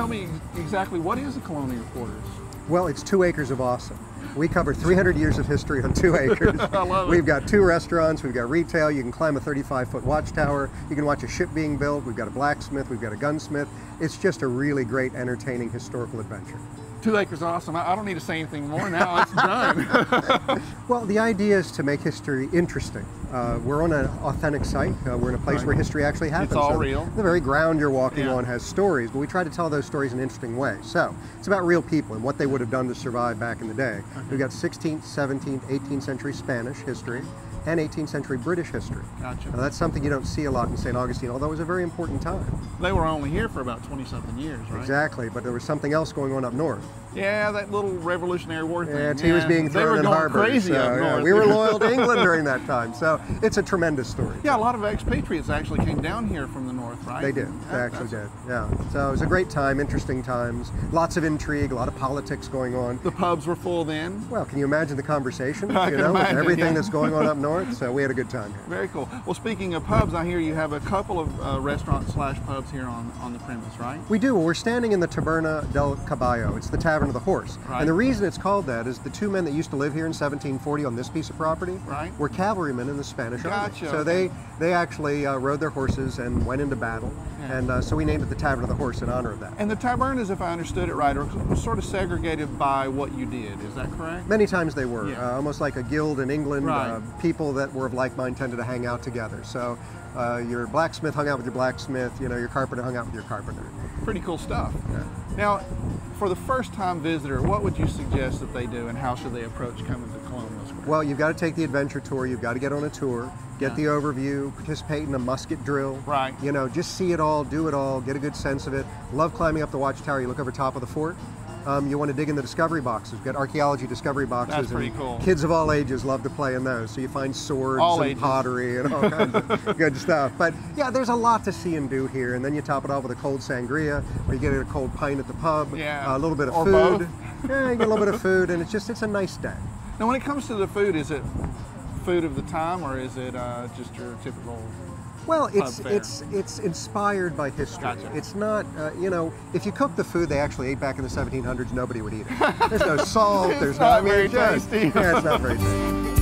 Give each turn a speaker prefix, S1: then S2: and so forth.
S1: tell me exactly what is the Colonial Quarters?
S2: Well, it's 2 acres of awesome. We cover 300 years of history on 2 acres.
S1: I love it.
S2: We've got 2 restaurants, we've got retail, you can climb a 35-foot watchtower, you can watch a ship being built, we've got a blacksmith, we've got a gunsmith. It's just a really great, entertaining, historical adventure.
S1: 2 acres awesome. I don't need to say anything more now. It's done.
S2: Well, the idea is to make history interesting. We're on an authentic site. We're in a place where history actually happens.
S1: It's all
S2: so
S1: real.
S2: The very ground you're walking on has stories, but we try to tell those stories in an interesting way. So it's about real people and what they would have done to survive back in the day. We've got 16th, 17th, 18th century Spanish history and 18th century British history.
S1: Gotcha.
S2: Now, that's something you don't see a lot in St. Augustine, although it was a very important time.
S1: They were only here for about 20-something years, right?
S2: Exactly, but there was something else going on up north.
S1: Yeah, that little Revolutionary War thing.
S2: Yeah, tea was being thrown in harbor.
S1: They were going crazy up north.
S2: We were loyal to England during that time, so it's a tremendous story.
S1: Yeah, a lot of expatriates actually came down here from the north, right?
S2: They did. They actually did. Yeah. So it was a great time, interesting times, lots of intrigue, a lot of politics going on.
S1: The pubs were full then.
S2: Well, can you imagine the conversations?
S1: I can imagine,
S2: with everything
S1: yeah.
S2: that's going on up north. So we had a good time here.
S1: Very cool. Well, speaking of pubs, I hear you have a couple of restaurants / pubs here on the premise, right?
S2: We do. We're standing in the Taverna Del Caballo. It's the Tavern of the Horse.
S1: Right.
S2: And the reason it's called that is the 2 men that used to live here in 1740 on this piece of property were cavalrymen in the Spanish Army. So they actually rode their horses and went into battle. Yeah. And so we named it the Tavern of the Horse in honor of that.
S1: And the tavernas, if I understood it right, are sort of segregated by what you did. Is that correct?
S2: Many times they were.
S1: Yeah.
S2: Almost like a guild in England.
S1: Right.
S2: People that were of like mind tended to hang out together. So your blacksmith hung out with your blacksmith, your carpenter hung out with your carpenter.
S1: Pretty cool stuff.
S2: Yeah.
S1: Now, for the first time visitor, what would you suggest that they do and how should they approach coming to Colonial Square?
S2: Well, you've got to take the adventure tour, you've got to get on a tour, get the overview, participate in a musket drill.
S1: Right.
S2: Just see it all, do it all, get a good sense of it. Love climbing up the watchtower, you look over top of the fort. You want to dig in the discovery boxes. We've got archaeology discovery boxes.
S1: That's pretty cool.
S2: Kids of all ages love to play in those. So you find swords pottery and all kinds of good stuff. But yeah, there's a lot to see and do here. And then you top it off with a cold sangria, or you get a cold pint at the pub.
S1: Yeah.
S2: A little bit of
S1: or
S2: food.
S1: Both.
S2: Yeah, you get a little bit of food, and it's a nice day.
S1: Now, when it comes to the food, is it food of the time, or is it just your typical?
S2: Well, it's inspired by history.
S1: Gotcha.
S2: It's not, if you cook the food they actually ate back in the 1700s, nobody would eat it. There's no salt, there's
S1: not very
S2: tasty.
S1: tasty.
S2: Yeah, it's not very tasty.